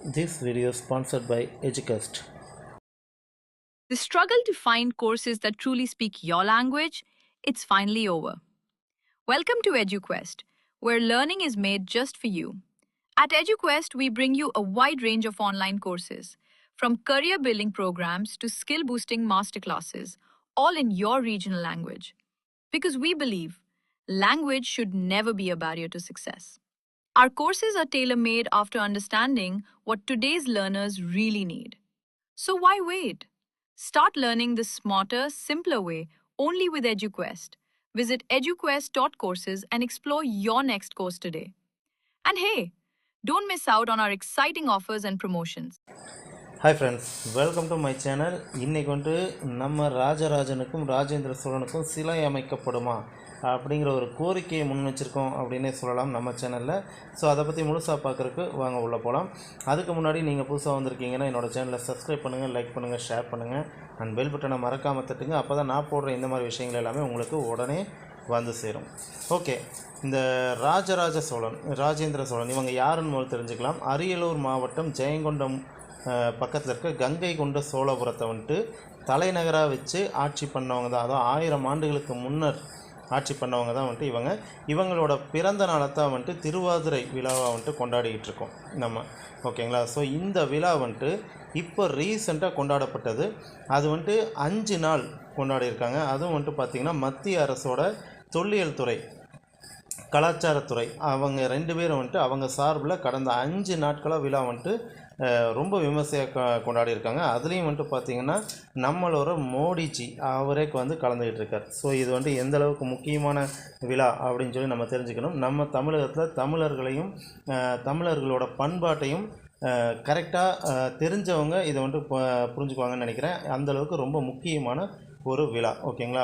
This video is sponsored by Educast. The struggle to find courses that truly speak your language, it's finally over. Welcome to EduQuest, where learning is made just for you. At EduQuest, we bring you a wide range of online courses, from career building programs to skill boosting masterclasses, all in your regional language. Because we believe language should never be a barrier to success. Our courses are tailor made after understanding what today's learners really need. So why wait? Start learning the smarter, simpler way only with EduQuest. Visit eduquest.courses and explore your next course today. And hey, don't miss out on our exciting offers and promotions. Hi friends, welcome to my channel. இன்னைக்கு வந்து நம்ம ராஜராஜனுக்கும் ராஜேந்திர சோழனுக்கும் சிலை அமைக்கப்படுமா அப்படிங்கிற ஒரு கோரிக்கையை முன் வச்சுருக்கோம் அப்படின்னே சொல்லலாம் நம்ம சேனலில். ஸோ அதை பற்றி முழுசாக பார்க்குறதுக்கு வாங்க உள்ளே போகலாம். அதுக்கு முன்னாடி நீங்கள் புதுசாக வந்திருக்கீங்கன்னா என்னோடய சேனலை சப்ஸ்கிரைப் பண்ணுங்கள், லைக் பண்ணுங்கள், ஷேர் பண்ணுங்கள் அண்ட் பெல் பட்டனை மறக்காமல் தட்டுங்க. அப்போ தான் நான் போடுற இந்த மாதிரி விஷயங்கள் எல்லாமே உங்களுக்கு உடனே வந்து சேரும். ஓகே, இந்த ராஜராஜ சோழன், ராஜேந்திர சோழன் இவங்க யாருன்னு முதல் தெரிஞ்சுக்கலாம். அரியலூர் மாவட்டம் ஜெயங்கொண்டம் பக்கத்தில் இருக்க கங்கை கொண்ட சோழபுரத்தை வந்துட்டு தலைநகராக வச்சு ஆட்சி பண்ணவங்க தான். அதாவது 1000 ஆண்டுகளுக்கு முன்னர் ஆட்சி பண்ணவங்க தான் வந்துட்டு இவங்களோட பிறந்த நாளை தான் வந்துட்டு திருவாதிரை விழாவாக வந்துட்டு கொண்டாடிக்கிட்டு இருக்கோம் நம்ம. ஓகேங்களா? ஸோ இந்த விழா வந்துட்டு இப்போ ரீசெண்டாக கொண்டாடப்பட்டது. அது வந்துட்டு 5 நாள் கொண்டாடியிருக்காங்க. அதுவும் வந்துட்டு பார்த்திங்கன்னா மத்திய அரசோட தொல்லியல் துறை, கலாச்சாரத்துறை அவங்க 2 பேரும் வந்துட்டு அவங்க சார்பில் கடந்த 5 நாட்களாக விழா வந்துட்டு ரொம்ப விமர்சையாக கொண்டாடியிருக்காங்க. அதுலேயும் வந்துட்டு பார்த்திங்கன்னா நம்மளோட மோடிஜி அவரேக்கு வந்து கலந்துக்கிட்டு இருக்கார். ஸோ இது வந்துட்டு எந்த அளவுக்கு முக்கியமான விழா அப்படின்னு சொல்லி நம்ம தெரிஞ்சுக்கணும். நம்ம தமிழகத்தில் தமிழர்களையும் தமிழர்களோட பண்பாட்டையும் கரெக்டாக தெரிஞ்சவங்க இதை வந்துட்டு புரிஞ்சுக்குவாங்கன்னு நினைக்கிறேன். அந்தளவுக்கு ரொம்ப முக்கியமான ஒரு விழா. ஓகேங்களா?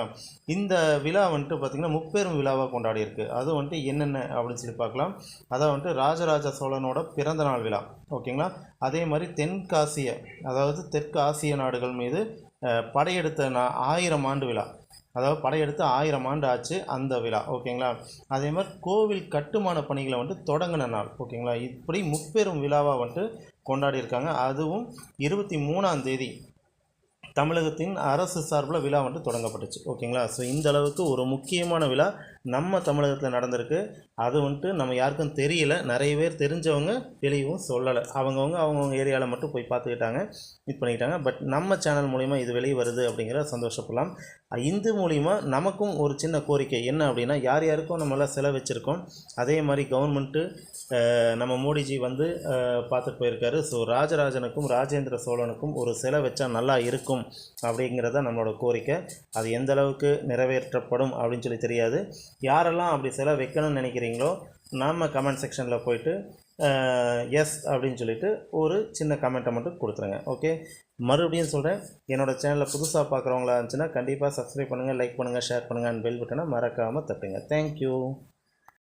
இந்த விழா வந்துட்டு பார்த்திங்கன்னா முப்பெரும் விழாவாக கொண்டாடி இருக்குது. அது வந்துட்டு என்னென்ன அப்படின்னு சொல்லி பார்க்கலாம். அதான் வந்துட்டு ராஜராஜ சோழனோட பிறந்தநாள் விழா. ஓகேங்களா? அதே மாதிரி தென்காசிய, அதாவது தெற்கு ஆசிய நாடுகள் மீது படையெடுத்த 1000 ஆண்டு விழா. அதாவது படையெடுத்து 1000 ஆண்டு ஆச்சு அந்த விழா. ஓகேங்களா? அதே மாதிரி கோவில் கட்டுமான பணிகளை வந்துட்டு தொடங்கின நாள். ஓகேங்களா? இப்படி முப்பெரும் விழாவாக வந்துட்டு கொண்டாடி இருக்காங்க. அதுவும் 23ஆம் தேதி தமிழகத்தின் அரசு சார்பில் விழா வந்துட்டு தொடங்கப்பட்டுச்சு. ஓகேங்களா? ஸோ இந்த அளவுக்கு ஒரு முக்கியமான விழா நம்ம தமிழகத்தில் நடந்திருக்கு. அது வந்துட்டு நம்ம யாருக்கும் தெரியல. நிறைய பேர் தெரிஞ்சவங்க வெளியவும் சொல்லலை. அவங்கவுங்க ஏரியாவில் மட்டும் போய் பார்த்துக்கிட்டாங்க, இது பண்ணிக்கிட்டாங்க. பட் நம்ம சேனல் மூலிமா இது வெளியே வருது அப்படிங்கிற சந்தோஷப்படலாம். இது மூலிமா நமக்கும் ஒரு சின்ன கோரிக்கை என்ன அப்படின்னா, யார் யாருக்கும் நம்மளாம் செலவு வச்சுருக்கோம். அதே மாதிரி கவர்மெண்ட்டு நம்ம மோடிஜி வந்து பார்த்துட்டு போயிருக்காரு. ஸோ ராஜராஜனுக்கும் ராஜேந்திர சோழனுக்கும் ஒரு சிலை வச்சா நல்லா இருக்கும் அப்படிங்கிறத நம்மளோட கோரிக்கை. அது எந்த அளவுக்கு நிறைவேற்றப்படும் அப்படின்னு சொல்லி தெரியாது. யாரெல்லாம் அப்படி சிலை வைக்கணும்னு நினைக்கிறீங்களோ நம்ம கமெண்ட் செக்ஷனில் போயிட்டு எஸ் அப்படின்னு சொல்லிட்டு ஒரு சின்ன கமெண்ட்டை மட்டும் கொடுத்துருங்க. ஓகே, மறுபடியும் சொல்கிறேன், என்னோடய சேனலில் புதுசாக பார்க்குறவங்களா இருந்துச்சுன்னா கண்டிப்பாக சப்ஸ்கிரைப் பண்ணுங்கள், லைக் பண்ணுங்கள், ஷேர் பண்ணுங்கள் அண்ட் பெல் பட்டனை மறக்காமல் தட்டுங்க. தேங்க்யூ.